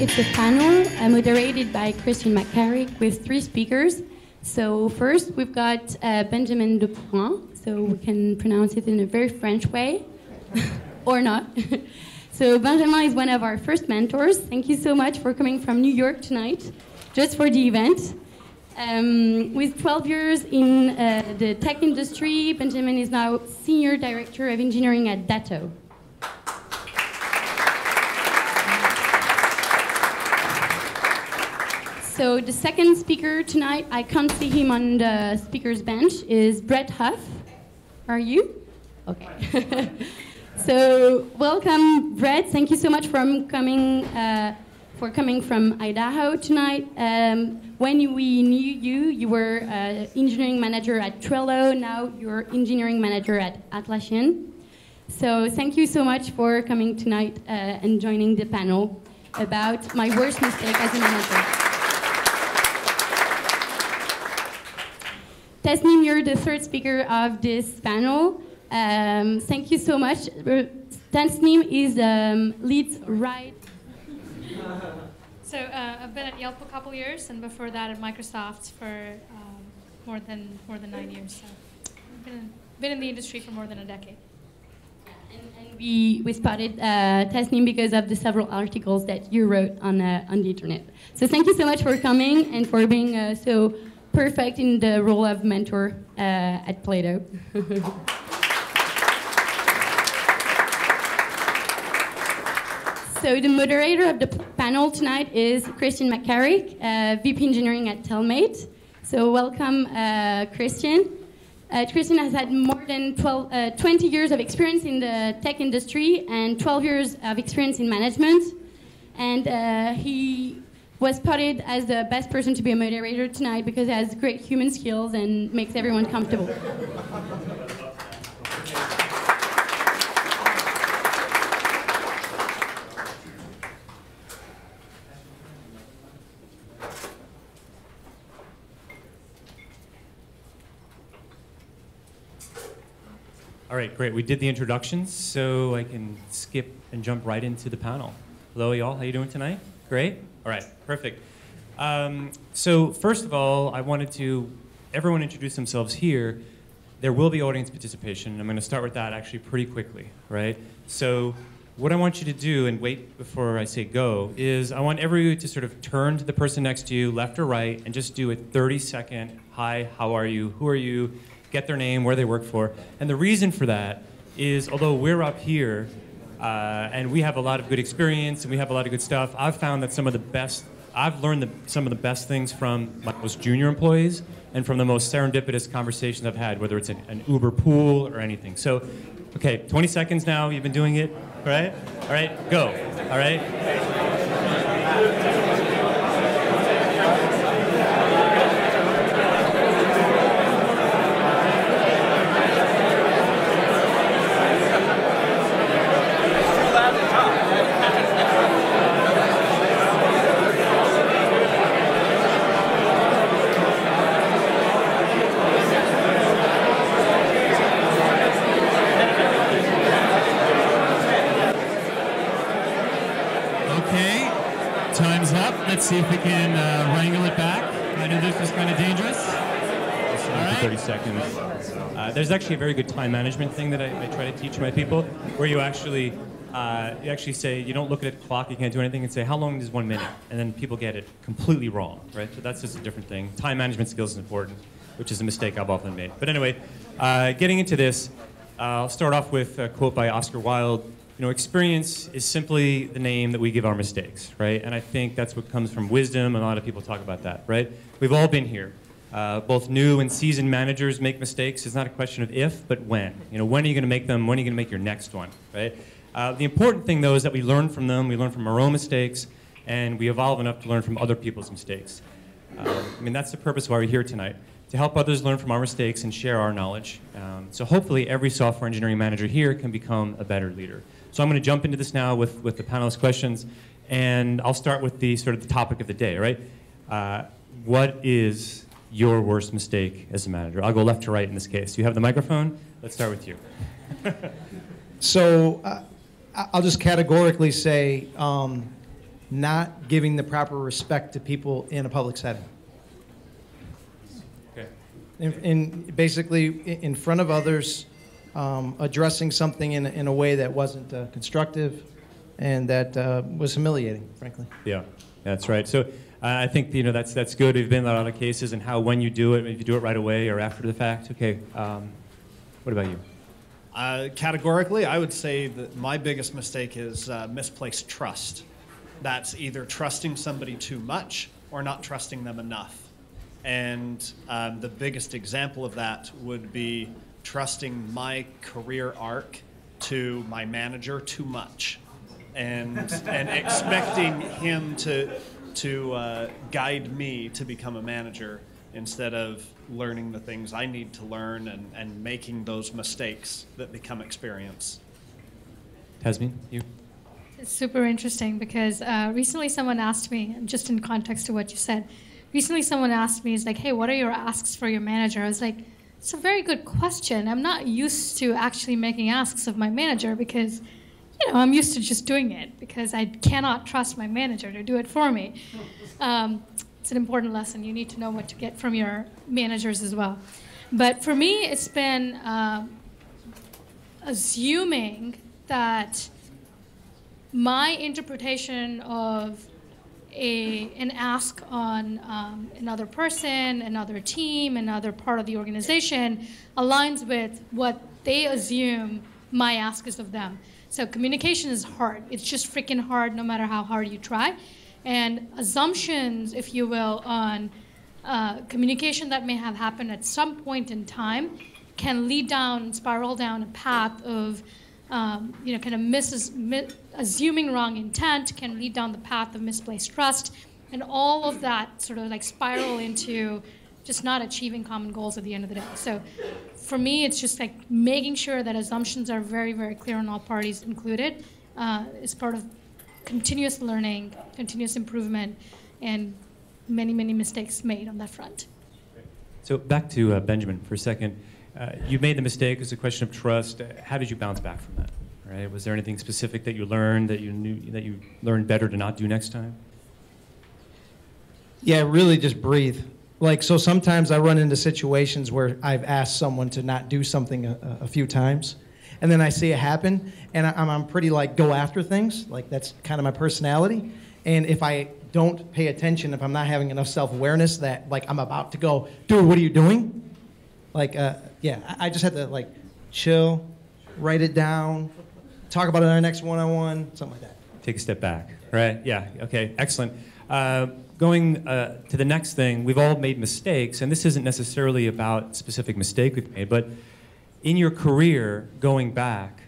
it's a panel moderated by Christian McCarrick with 3 speakers. So first, we've got Benjamin Dupont, so we can pronounce it in a very French way, or not. So Benjamin is one of our first mentors. Thank you so much for coming from New York tonight, just for the event. With 12 years in the tech industry, Benjamin is now Senior Director of Engineering at Datto. So the second speaker tonight, I can't see him on the speaker's bench, is Brett Huff. Are you? Okay. So welcome, Brett. Thank you so much for coming from Idaho tonight. When we knew you, you were engineering manager at Trello. Now you're engineering manager at Atlassian. So thank you so much for coming tonight and joining the panel about my worst mistake as a manager. Tasneem, you're the third speaker of this panel. Thank you so much. Tasneem is leads right. So I've been at Yelp a couple years, and before that at Microsoft for more than 9 years. So I've been in the industry for more than a decade. And we spotted Tasneem because of the several articles that you wrote on the internet. So thank you so much for coming and for being so perfect in the role of mentor at Plato. So the moderator of the panel tonight is Christian McCarrick, VP Engineering at Telmate. So welcome, Christian. Christian has had more than 20 years of experience in the tech industry and 12 years of experience in management. And he was spotted as the best person to be a moderator tonight because he has great human skills and makes everyone comfortable. All right, great. We did the introductions, so I can skip and jump right into the panel. Hello, y'all. How you doing tonight? Great. All right, perfect. So first of all, I wanted to everyone introduce themselves here. There will be audience participation. I'm going to start with that actually pretty quickly, right? So what I want you to do, and wait before I say go, is I want everyone to sort of turn to the person next to you, left or right, and just do a 30-second, hi, how are you, who are you, get their name, where they work for. And the reason for that is, although we're up here, and we have a lot of good experience, and we have a lot of good stuff, I've found that I've learned some of the best things from my most junior employees and from the most serendipitous conversations I've had, whether it's an Uber pool or anything. So, okay, 20 seconds now, you've been doing it, all right? All right, go, all right? Let's see if we can wrangle it back. I know this was kind of dangerous. All right. 30 seconds. There's actually a very good time management thing that I try to teach my people, where you actually say, you don't look at a clock, you can't do anything, and say, how long is 1 minute? And then people get it completely wrong, right? So that's just a different thing. Time management skills is important, which is a mistake I've often made. But anyway, getting into this, I'll start off with a quote by Oscar Wilde. You know, experience is simply the name that we give our mistakes, right? And I think that's what comes from wisdom, and a lot of people talk about that, right? We've all been here. Both new and seasoned managers make mistakes. It's not a question of if, but when. You know, when are you going to make them? When are you going to make your next one, right? The important thing, though, is that we learn from them. We learn from our own mistakes, and we evolve enough to learn from other people's mistakes. I mean, that's the purpose why we're here tonight, to help others learn from our mistakes and share our knowledge. So hopefully every software engineering manager here can become a better leader. So I'm going to jump into this now with the panelist questions, and I'll start with the sort of the topic of the day, right? What is your worst mistake as a manager? I'll go left to right in this case. You have the microphone. Let's start with you. So I'll just categorically say not giving the proper respect to people in a public setting. Okay. In basically, in front of others, addressing something in a way that wasn't constructive and that was humiliating, frankly. Yeah, that's right. So I think that's good. We've been in a lot of cases, and how when you do it, if you do it right away or after the fact. Okay. What about you? Categorically, I would say that my biggest mistake is misplaced trust. That's either trusting somebody too much or not trusting them enough. And the biggest example of that would be trusting my career arc to my manager too much, and expecting him to guide me to become a manager instead of learning the things I need to learn and making those mistakes that become experience. Tasmin, you? It's super interesting because recently someone asked me, just in context to what you said, recently someone asked me, it's like, hey, what are your asks for your manager? I was like, it's a very good question. I'm not used to actually making asks of my manager because, I'm used to just doing it because I cannot trust my manager to do it for me. It's an important lesson. You need to know what to get from your managers as well. But for me, it's been assuming that my interpretation of an ask on another person, another team, another part of the organization aligns with what they assume my ask is of them. So communication is hard. It's just freaking hard no matter how hard you try. And assumptions, if you will, on communication that may have happened at some point in time can lead down, spiral down a path of kind of assuming wrong intent, can lead down the path of misplaced trust, and all of that sort of like spiral into just not achieving common goals at the end of the day. So for me, it's just like making sure that assumptions are very, very clear on all parties included is part of continuous learning, continuous improvement, and many, many mistakes made on that front. So back to Benjamin for a second. You made the mistake. It's a question of trust. How did you bounce back from that? Right? Was there anything specific that you learned that you learned better to not do next time? Yeah, really just breathe. So sometimes I run into situations where I've asked someone to not do something a few times, and then I see it happen, and I'm pretty go after things. That's kind of my personality. And if I don't pay attention, if I'm not having enough self-awareness that I'm about to go, dude, what are you doing? I just have to chill, write it down, talk about it in our next one-on-one, something like that. Take a step back, right? Yeah, okay, excellent. Going to the next thing, we've all made mistakes, and this isn't necessarily about a specific mistake we've made, but in your career, going back,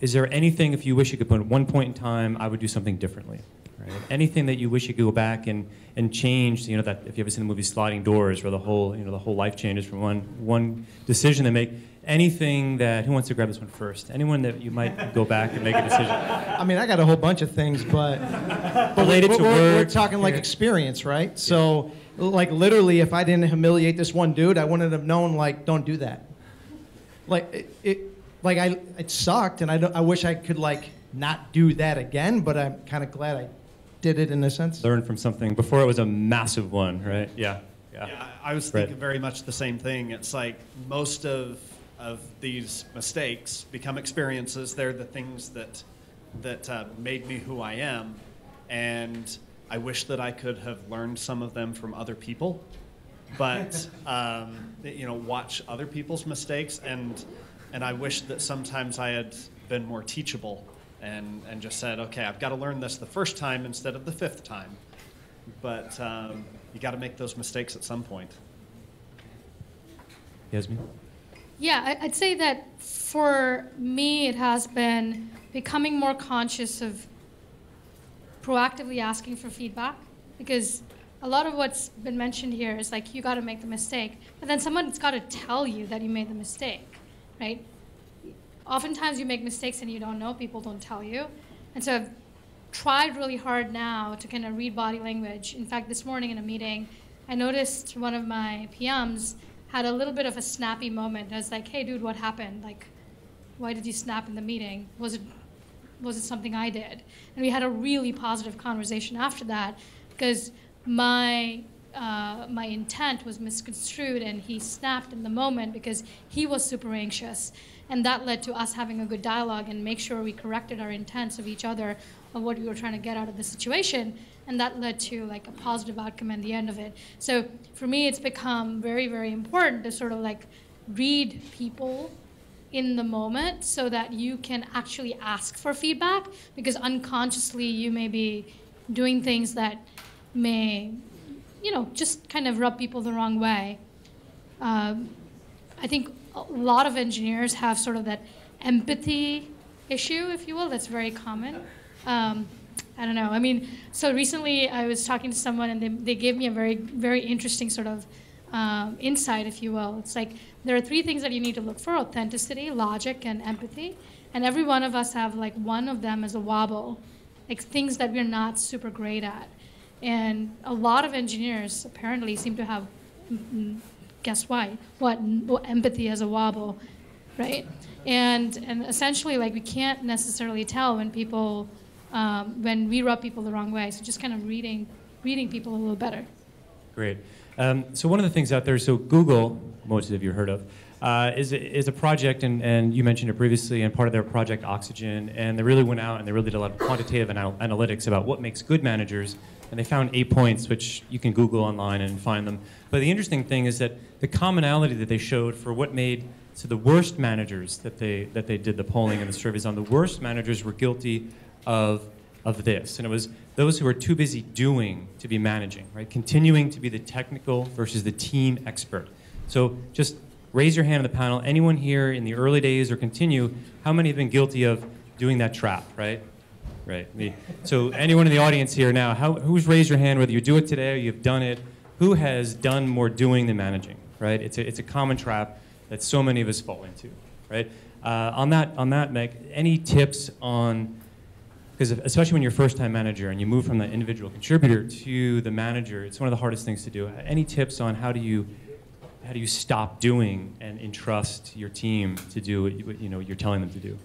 is there anything, if you wish you could put at one point in time, I would do something differently? Right? Anything that you wish you could go back and change, that if you ever seen the movie Sliding Doors, where the whole life changes from one decision they make. Anything that, who wants to grab this one first? Anyone that you might go back and make a decision? I mean, I got a whole bunch of things, but related to work. We're talking experience, right? So, literally, if I didn't humiliate this one dude, I wouldn't have known, don't do that. It sucked, and I wish I could, not do that again, but I'm kind of glad I did it in a sense. Learn from something before it was a massive one, right? Yeah. I was thinking very much the same thing. It's most of these mistakes become experiences. They're the things that made me who I am, and I wish that I could have learned some of them from other people, but watch other people's mistakes, and I wish that sometimes I had been more teachable and just said, okay, I've got to learn this the first time instead of the fifth time, but you got to make those mistakes at some point. Yasmin? Yeah, I'd say that for me, it has been becoming more conscious of proactively asking for feedback, because a lot of what's been mentioned here is you got to make the mistake, but then someone's got to tell you that you made the mistake, right? Oftentimes you make mistakes and you don't know, people don't tell you. And so I've tried really hard now to kind of read body language. In fact, this morning in a meeting, I noticed one of my PMs had a little bit of a snappy moment. I was like, hey, dude, what happened? Why did you snap in the meeting? Was it was it something I did? And we had a really positive conversation after that, because my intent was misconstrued, and he snapped in the moment because he was super anxious. And that led to us having a good dialogue and make sure we corrected our intents of each other of what we were trying to get out of the situation. And that led to like a positive outcome at the end of it. So for me, it's become very, very important to sort of like read people in the moment so that you can actually ask for feedback, because unconsciously you may be doing things that may, just kind of rub people the wrong way. I think a lot of engineers have sort of that empathy issue, if you will, that's very common. I don't know. I mean, so recently I was talking to someone, and they gave me a very, very interesting sort of insight, if you will. It's like there are 3 things that you need to look for: authenticity, logic, and empathy. And every one of us have like one of them as a wobble, like things that we're not super great at. And a lot of engineers apparently seem to have, guess why? What? Empathy as a wobble, right? And essentially, like, we can't necessarily tell when people, when we rub people the wrong way. So just kind of reading people a little better. Great. So one of the things out there, so Google, most of you heard of, is a project, and you mentioned it previously, and part of their project Oxygen, and they really went out and they really did a lot of quantitative analytics about what makes good managers, and they found 8 points, which you can Google online and find them. But the interesting thing is that the commonality that they showed for what made, so the worst managers that they did the polling and the surveys on, the worst managers were guilty of this, and it was those who are too busy doing to be managing, right? Continuing to be the technical versus the team expert. So just raise your hand on the panel. Anyone here in the early days or continue, how many have been guilty of doing that trap, right? Right. So anyone in the audience here now, who's raised your hand, whether you do it today or you've done it, who has done more doing than managing, right? It's a common trap that so many of us fall into, right? On that, Meg, any tips on, because especially when you're a first-time manager and you move from the individual contributor to the manager, it's one of the hardest things to do. Any tips on how do you stop doing and entrust your team to do what you're telling them to do?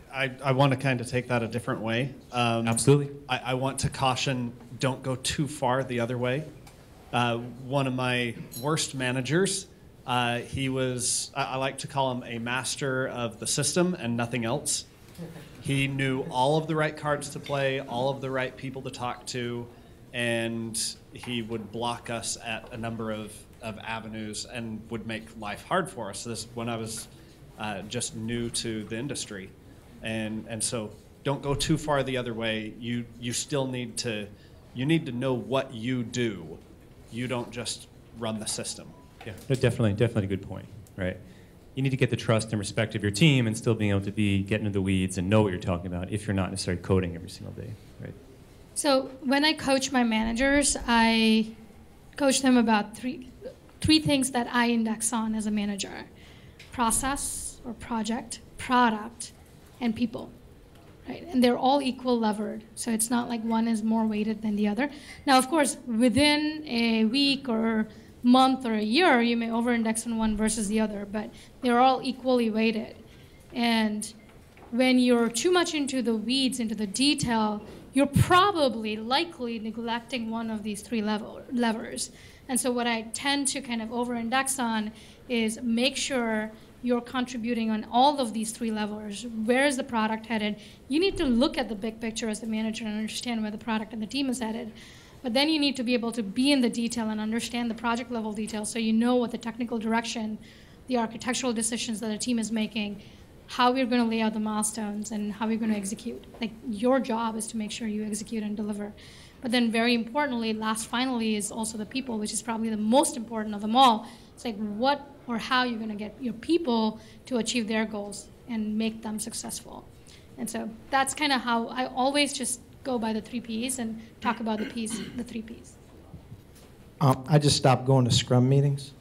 I want to kind of take that a different way. Absolutely. I want to caution, don't go too far the other way. One of my worst managers, he was, I like to call him a master of the system and nothing else. He knew all of the right cards to play, all of the right people to talk to, and he would block us at a number of avenues and would make life hard for us. This when I was just new to the industry. And so don't go too far the other way. You still need to know what you do. You don't just run the system. Yeah, definitely a good point, right? You need to get the trust and respect of your team and still being able to get into the weeds and know what you're talking about if you're not necessarily coding every single day, right? So when I coach my managers, I coach them about three things that I index on as a manager: process or project, product, and people, right? And they're all equal levered, so it's not like one is more weighted than the other. Now, of course, within a week or month or a year, you may over-index on one versus the other, but they're all equally weighted. And when you're too much into the weeds, into the detail, you're likely neglecting one of these 3 levers. And so what I tend to kind of over-index on is make sure you're contributing on all of these 3 levers. Where is the product headed? You need to look at the big picture as the manager and understand where the product and the team is headed. But then you need to be able to be in the detail and understand the project level details, so you know what the technical direction, the architectural decisions that the team is making, how we're going to lay out the milestones, and how we're going to execute. Like, your job is to make sure you execute and deliver. But then very importantly, finally, is also the people, which is probably the most important of them all. It's like what or how you're going to get your people to achieve their goals and make them successful. And so that's kind of how I always just go by the 3 Ps and talk about the 3 Ps. I just stopped going to Scrum meetings.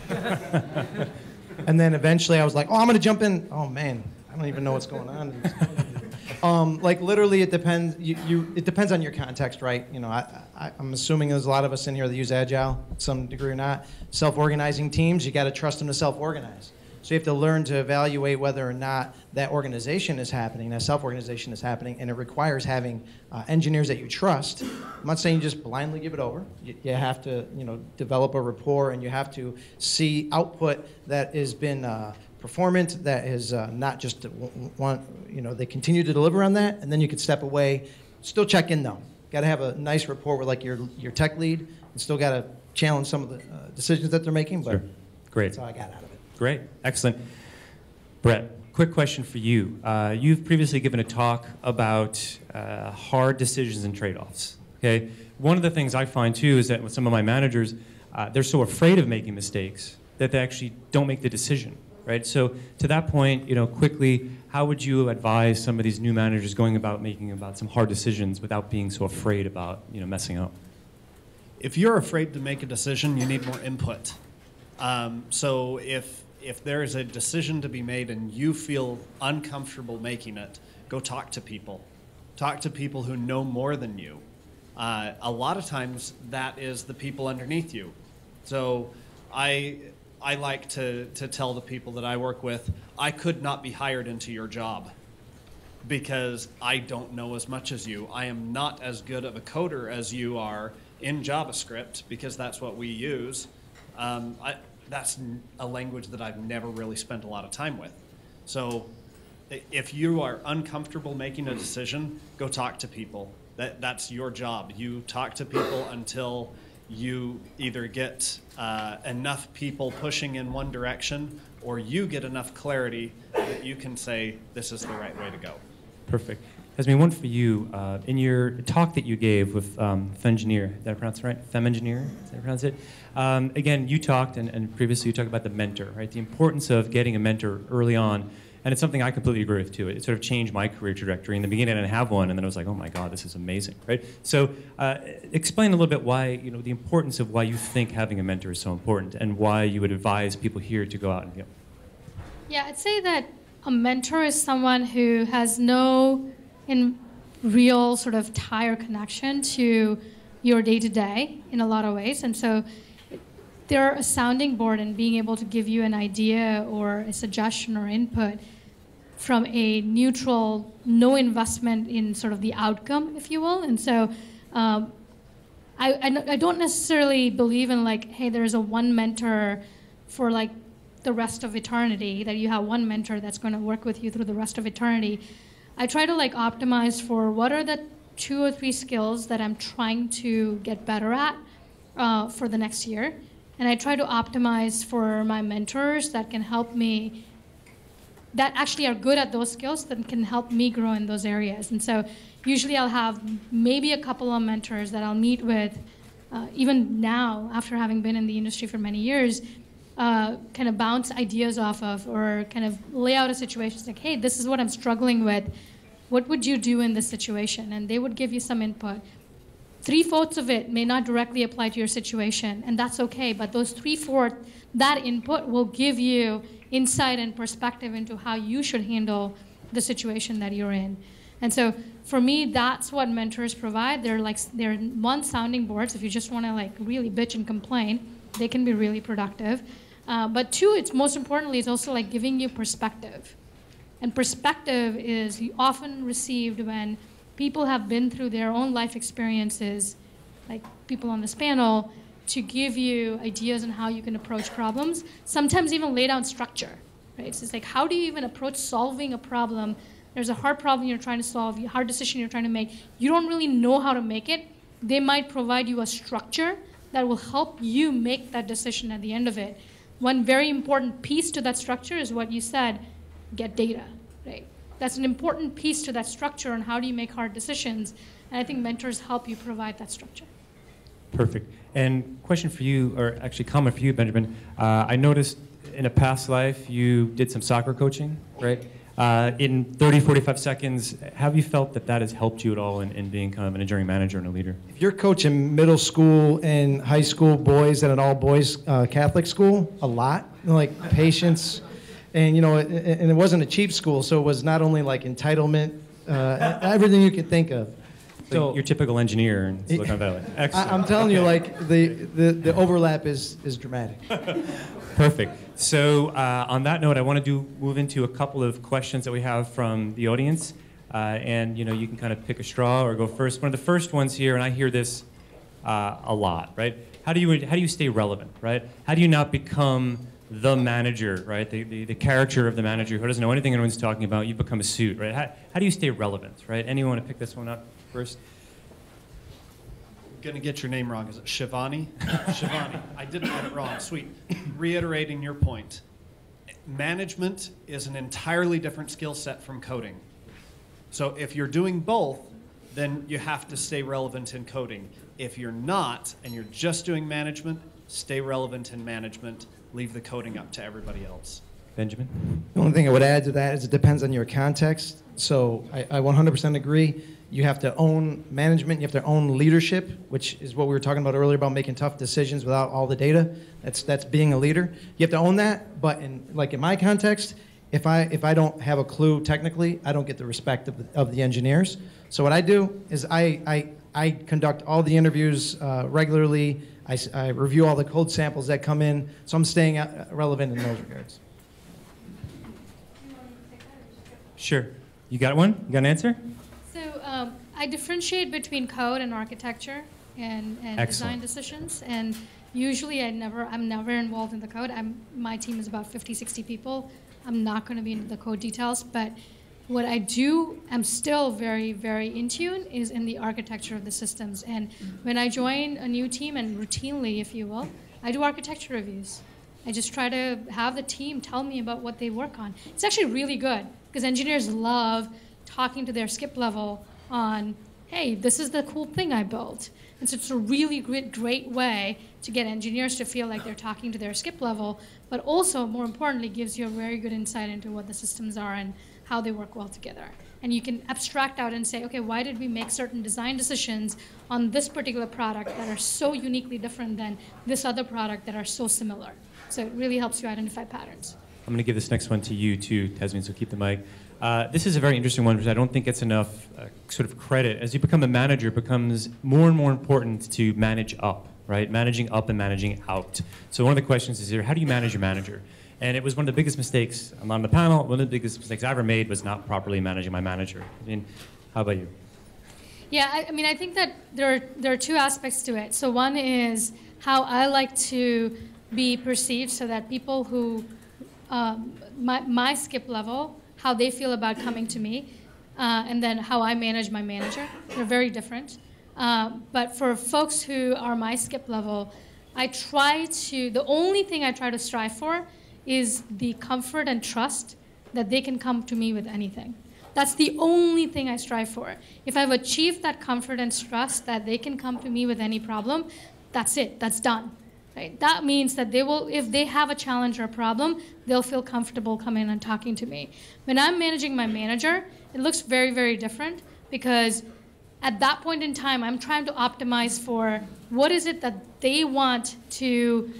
And then eventually I was like, I'm going to jump in. Oh, man, I don't even know what's going on. Like, literally, it depends. It depends on your context, right? I'm assuming there's a lot of us in here that use Agile, to some degree or not. Self-organizing teams, you got to trust them to self-organize. So you have to learn to evaluate whether or not that organization is happening, that self-organization is happening, and it requires having engineers that you trust. I'm not saying you just blindly give it over. You have to, develop a rapport, and you have to see output that has been performant, that is not just one, they continue to deliver on that, and then you can step away. Still check in though. Got to have a nice rapport with like your tech lead, and still got to challenge some of the decisions that they're making. But sure. Great. That's all I got out of it. Great, excellent. Brett, quick question for you. You've previously given a talk about hard decisions and trade-offs. Okay, one of the things I find too is that with some of my managers, they're so afraid of making mistakes that they actually don't make the decision. Right. So to that point, quickly, how would you advise some of these new managers going about making some hard decisions without being so afraid about messing up? If you're afraid to make a decision, you need more input. So if there is a decision to be made and you feel uncomfortable making it, go talk to people. Talk to people who know more than you. A lot of times that is the people underneath you. So I like to tell the people that I work with, I could not be hired into your job because I don't know as much as you. I am not as good of a coder as you are in JavaScript because that's what we use. That's a language that I've never really spent a lot of time with. So if you are uncomfortable making a decision, go talk to people. That's your job. You talk to people until you either get enough people pushing in one direction or you get enough clarity that you can say, this is the right way to go. Perfect. Esme, one for you. In your talk that you gave with Fengineer, did I pronounce it right? Femengineer, did I pronounce it? Again, you talked, and previously you talked about the mentor, right? The importance of getting a mentor early on. And it's something I completely agree with, too. It sort of changed my career trajectory. In the beginning, I didn't have one, and then I was like, oh, my God, this is amazing, right? So explain a little bit why, the importance of why you think having a mentor is so important and why you would advise people here to go out and Yeah, I'd say that a mentor is someone who has no real sort of tie or connection to your day-to-day in a lot of ways. And so they're a sounding board and being able to give you an idea or a suggestion or input from a neutral, no investment in sort of the outcome, if you will. And so I don't necessarily believe in like, hey, there's a one mentor for like the rest of eternity, that you have one mentor that's going to work with you through the rest of eternity. I try to like optimize for what are the 2 or 3 skills that I'm trying to get better at for the next year. And I try to optimize for my mentors that can help me, that actually are good at those skills, that can help me grow in those areas. And so usually I'll have maybe a couple of mentors that I'll meet with, even now, after having been in the industry for many years, kind of bounce ideas off of, or kind of lay out a situation. It's like, hey, this is what I'm struggling with. What would you do in this situation? And they would give you some input. 3/4 of it may not directly apply to your situation, and that's okay, but those 3/4, that input will give you insight and perspective into how you should handle the situation that you're in. And so for me, that's what mentors provide. They're one, sounding boards. If you just want to like really bitch and complain, they can be really productive. But 2, it's most importantly, it's also like giving you perspective. And perspective is often received when people have been through their own life experiences, like people on this panel, to give you ideas on how you can approach problems, sometimes even lay down structure, right? So it's like, how do you even approach solving a problem? There's a hard problem you're trying to solve, a hard decision you're trying to make. You don't really know how to make it. They might provide you a structure that will help you make that decision at the end of it. One very important piece to that structure is what you said, get data, right? That's an important piece to that structure on how do you make hard decisions. And I think mentors help you provide that structure. Perfect. And question for you, or actually comment for you, Benjamin. I noticed in a past life you did some soccer coaching, right? In 30, 45 seconds, have you felt that that has helped you at all in being kind of an engineering manager and a leader? If you're coaching middle school and high school boys at an all-boys Catholic school, a lot, like patience, and it wasn't a cheap school, so it was not only like entitlement, everything you could think of. So your typical engineer in Silicon Valley. Excellent. I'm telling you, like, the overlap is dramatic. Perfect. So on that note, I want to move into a couple of questions that we have from the audience. And you can kind of pick a straw or go first. One of the first ones here, and I hear this a lot, right? How do you stay relevant, right? How do you not become the manager, right? The character of the manager who doesn't know anything anyone's talking about. You become a suit, right? How do you stay relevant, right? Anyone want to pick this one up first? I'm gonna get your name wrong. Is it Shivani? Shivani. I didn't get it wrong. Sweet. Reiterating your point, management is an entirely different skill set from coding. So if you're doing both, then you have to stay relevant in coding. If you're not, and you're just doing management, stay relevant in management. Leave the coding up to everybody else. Benjamin? The only thing I would add to that is it depends on your context. So I 100% agree. You have to own management. You have to own leadership, which is what we were talking about earlier about making tough decisions without all the data. That's being a leader. You have to own that. But in my context, if I don't have a clue technically, I don't get the respect of the engineers. So what I do is I conduct all the interviews regularly. I review all the code samples that come in. So I'm staying relevant in those regards. Sure. You got one? You got an answer? So I differentiate between code and architecture and design decisions. And usually I'm never involved in the code. My team is about 50, 60 people. I'm not going to be into the code details, but what I do, I'm still very, very in tune, is in the architecture of the systems. And when I join a new team, and routinely, if you will, I do architecture reviews. I just try to have the team tell me about what they work on. It's actually really good, because engineers love talking to their skip level on, hey, this is the cool thing I built. And so it's a really great way to get engineers to feel like they're talking to their skip level, but also, more importantly, gives you a very good insight into what the systems are and how they work well together. And you can abstract out and say, okay, why did we make certain design decisions on this particular product that are so uniquely different than this other product that are so similar? So it really helps you identify patterns. I'm going to give this next one to you too, Tasmin, so keep the mic. This is a very interesting one, because I don't think it's enough sort of credit. As you become a manager, it becomes more and more important to manage up, right? Managing up and managing out. So one of the questions is here, how do you manage your manager? And it was one of the biggest mistakes, I'm on the panel, one of the biggest mistakes I ever made was not properly managing my manager. I mean, how about you? Yeah, I think that there are two aspects to it. So one is how I like to be perceived, so that people who, my skip level, how they feel about coming to me, and then how I manage my manager. They're very different. But for folks who are my skip level, the only thing I try to strive for is the comfort and trust that they can come to me with anything. That's the only thing I strive for. If I've achieved that comfort and trust that they can come to me with any problem, that's it, that's done. Right? That means that they will, if they have a challenge or a problem, they'll feel comfortable coming and talking to me. When I'm managing my manager, it looks very, very different, because at that point in time, I'm trying to optimize for what is it that they want to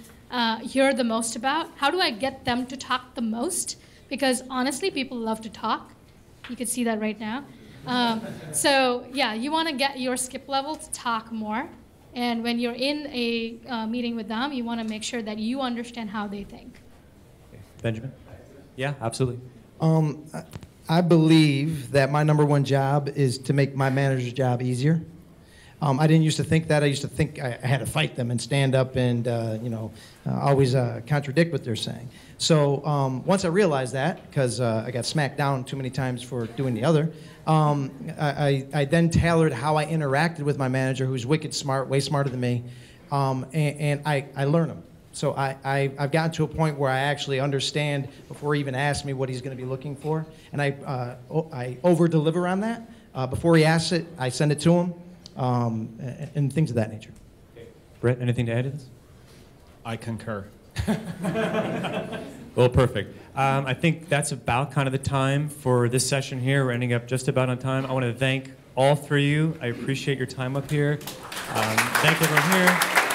hear the most about. How do I get them to talk the most? Because honestly, people love to talk. You can see that right now. So yeah, you want to get your skip level to talk more. And when you're in a meeting with them, you want to make sure that you understand how they think. Okay. Benjamin? Yeah, absolutely. I believe that my number one job is to make my manager's job easier. I didn't used to think that. I used to think I had to fight them and stand up and always contradict what they're saying. So once I realized that, because I got smacked down too many times for doing the other, I then tailored how I interacted with my manager, who's wicked smart, way smarter than me, and I learn him. So I've gotten to a point where I actually understand before he even asks me what he's going to be looking for, and I over-deliver on that. Before he asks it, I send it to him, and things of that nature. Okay. Brett, anything to add to this? I concur. Well, perfect. I think that's about kind of the time for this session here. We're ending up just about on time. I want to thank all three of you. I appreciate your time up here. Thank everyone here.